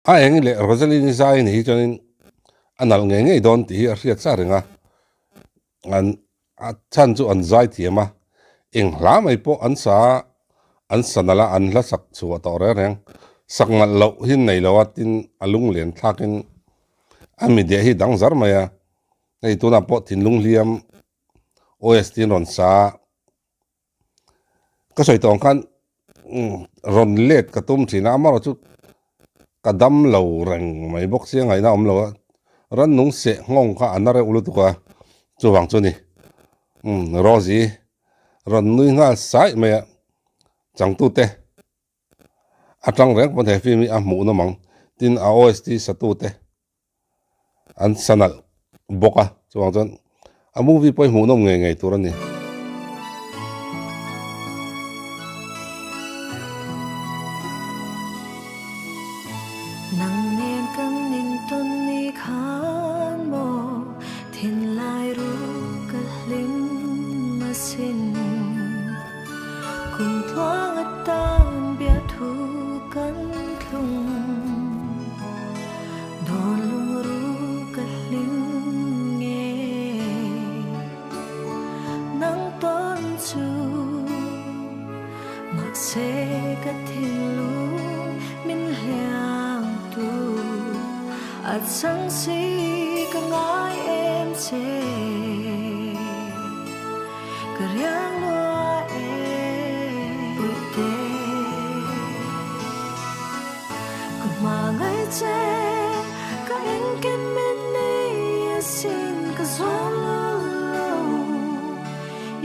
a eng le Rosaline zai ni chonin anal nge don ti a riat sa renga an a chan chu an zai ti ma eng hla mai po an sanala an la sak chu to re reng sak ngal lo hin nei lo atin alung len thakin ami de hi dang zar maya nei tu na po tin lung liam OST ron sa ka soi tong kan ron let ka tum thina ma ro chu kadam lo reng mai bok sia ngai na om lo ran nung se ngong kha anare ulu tu ka chu wang chu ni rozi ron nui nga sai me chang tu te atang rek mon he fi mi a mu no mang tin a OST sa tu te an sanal boka chu wang chon a movie poi mu no nge nge tu ran ni nang nen kan nin ton ni khan mo thin lai ru ka hlim ma sin kum thoang atan bia thu kan thung don lung ru ka hlim nge nang ton chu mak se ka thin lu min hiang tu at sang si ka ngai em che ka riang loa e ute ka ma ngai che ka en ken men ni sin ka zolo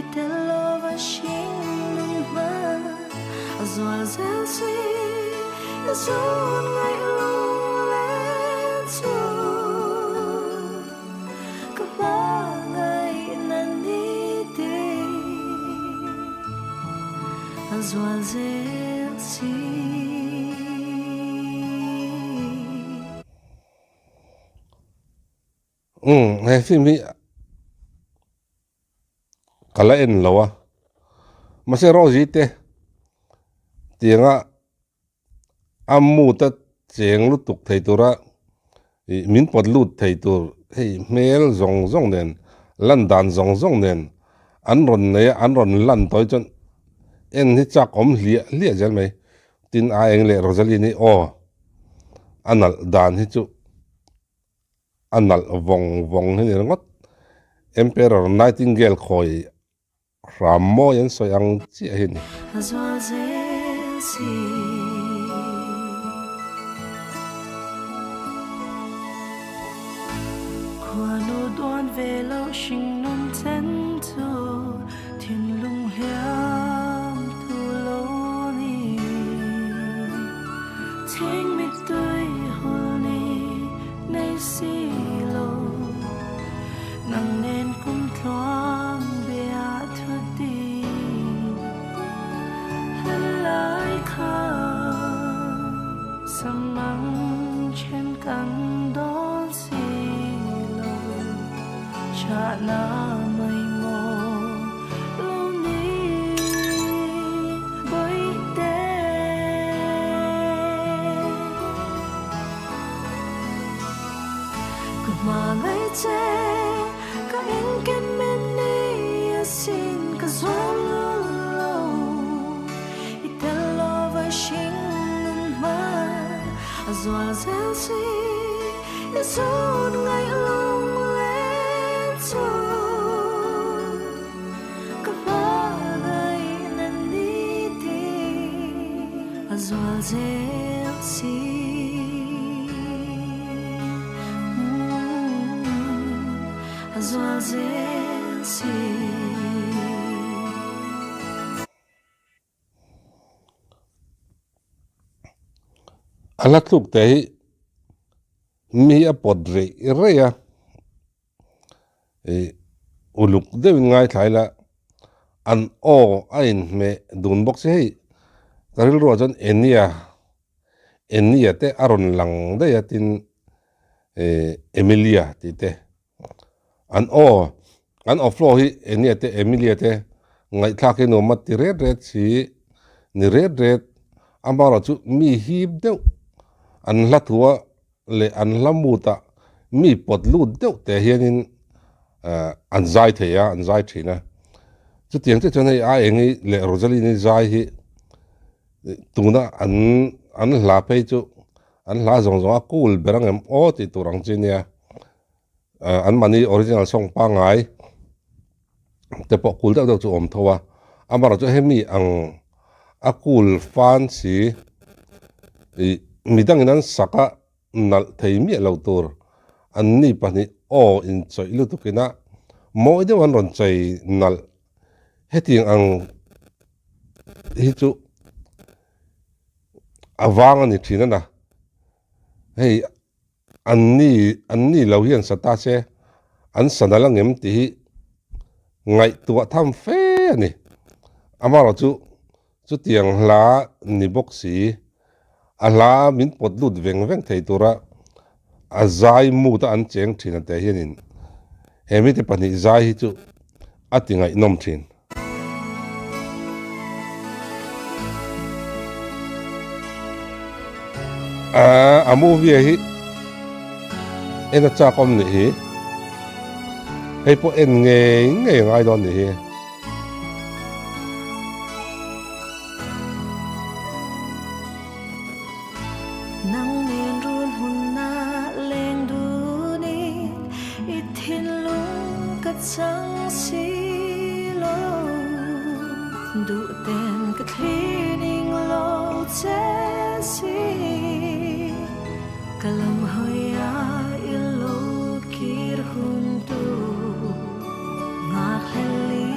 itelo va shin lung ma azwal zel si azun ngai lung len su ka ba ngai nan ni te azwal zel si he fi mi kala en lawa ma se rozi te tianga amu ta cheng lu tuk thei tura min pot lut thei tur hei mel zong zong nen lan dan zong zong nen an ron lan toy chon en hi chak om lia jal mai tin a eng le Rosaline o anal dan hi chu anal vong vong hi ngot Emperor Nightingale khoi ramo yan soyang chi hin azwal zel si Kwano don velo shing non ten tu tin lung hiam tu lo ni ting mi tui hol ni nei si lo nang nen kum thoang bia thu ti lai kha samang chen kan don si cha na mai mo lo ni boy te ka ma ngai che ka en ken men ni sin ka zolo itelo va shin ma azwal zel si izun ngai lung len su ka ba ngai nan ni ti azwal zel si azwal zel si ala tuk te mi a podre rea uluk de ngai thaila an o ain me dun box hei karil ro jon enia te aron lang de yatin Emilia ti te an o flow hi enia te Emilia te ngai thake no mat ti red si ni red amaro chu mi hip deuh an hla thua le an hla muta mi pot lut deuh te hianin an zai theia an zai thina chu tiang te chon hei a engi le Rosalie ni zai hi tuna an hla phei chu an hla zong zong a cool berang em o ti turang chinia an mani original song pa ngai te po cool deuh deuh chu om thowa amara chu hemi ang a cool fan si midang inan saka nal thei mi lo tur an ni pani o in choi lu tukina moi de wan ron chei nal heting ang hi chu awang ani thina na hei an ni lo hian sata se an sanalang em ti ngai tua tham fe ani amaro chu tiang hla ni bok si a hla min pot lut veng veng thei tura a zai mu ta an cheng thina te hianin hemi te pani zai hi chu atingai nom thin a movie hi ena cha kom ni hi hei po en nge ngai don ni hi nang nen run hun na leng du ni it hin lung ka chang si lo du ten ka cleaning lo che si kalam hoya ilo kir hun tu nga khali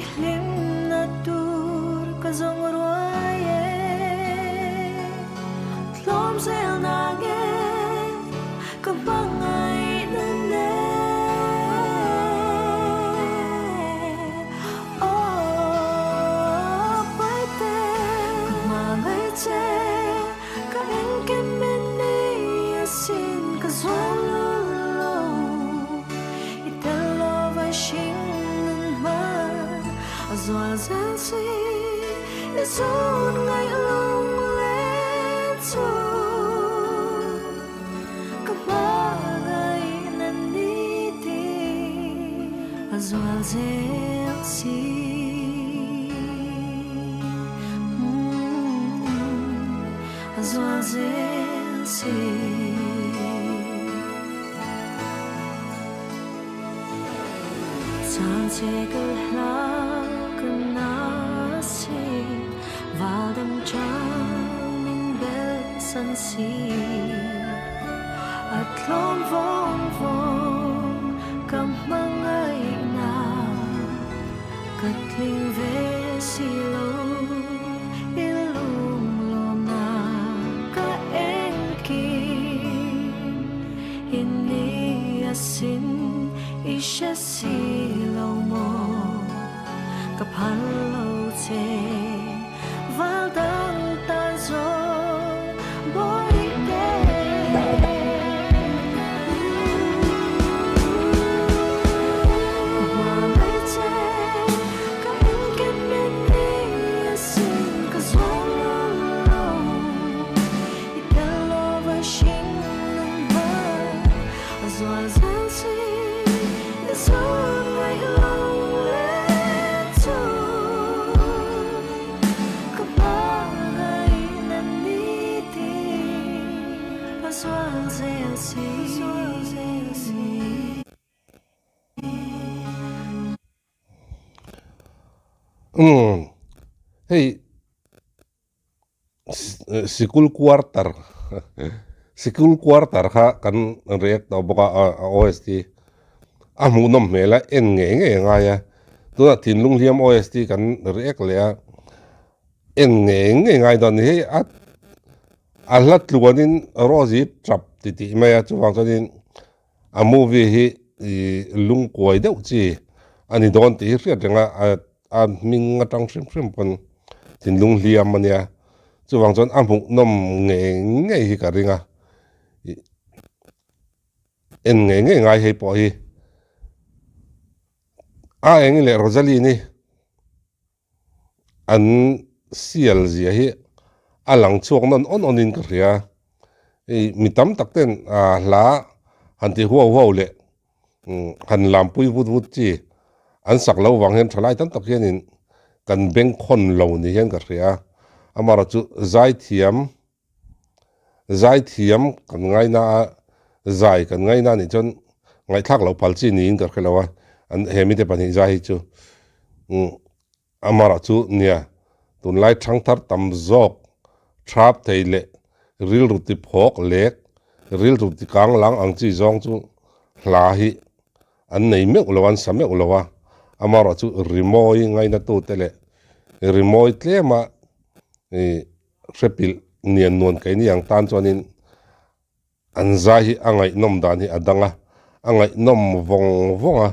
ihlim na tur ka zong ruaye tlom sel na ge ka bangai na ne oh pai te ka mangai che ka en ke men ni asin ka zolo itelo vai shin man azwal zel si izun ngai long le tu ka bagay na niti azwal zel si azwal zel si Sansekel hakana si Valdam chang min bel san si At lom vong vong kam mangai na Katling ve si lo ilum lom na ka engkin Inni asin isha silaw mo kapalo te valdang tazo borite mamay te kain keneni asin kazolo italo vashin numba azwal zansi izun ngai long le tu ka bagay na niti azwal zansi hei sikul quarter sikul quarter ha kan react to boka OST amu nom mela en nge nga ya tu na tin lung liam OST kan react le en nge nga don hi at alat luanin rozi trap ti maya chu wang chonin a movie hi lung koi deuh chi ani don ti riat nga a ming atang shrim pon tin lung liam mania chu wang chon amu nom nge hi ka ringa en nge nga hi po hi a eng le Rosalie ni an sial zia hi alang chuak non onin ka ria mi tam tak ten la han ti huo le han lam pui vut chi an sak lo wang hen thalai tam tak hian in kan beng khon lo ni hian ka ria amara chu zai thiam kan ngai na zai kan ngai na ni chon ngai thak lo pal chi ni in ka khelawa an hemi te pani zai chu amara chu nia tun lai thang thar tam zok trap theile ril ru ti phok lek ril ru ti kang lang ang chi zong chu hla hi an nei me ulowan same ulowa amara chu rimoi ngai na tu tele rimoi tlema repil nian non kai ni yang tan chonin an zai hi angai nom dan hi adanga angai nom vonga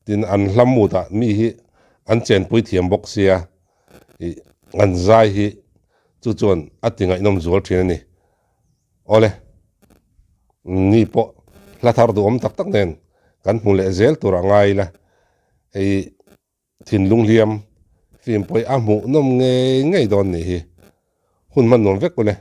tin an hlamu da mi hi an chen pui thiam bok sia an zai hi chu chon atinga inom zual thina ni ole ni po la thar du om tak tak nen kan mule zel tura ngai la ei thin lung liam phim poi a mu nom nge ngei don ni hi hun man nom vek ko le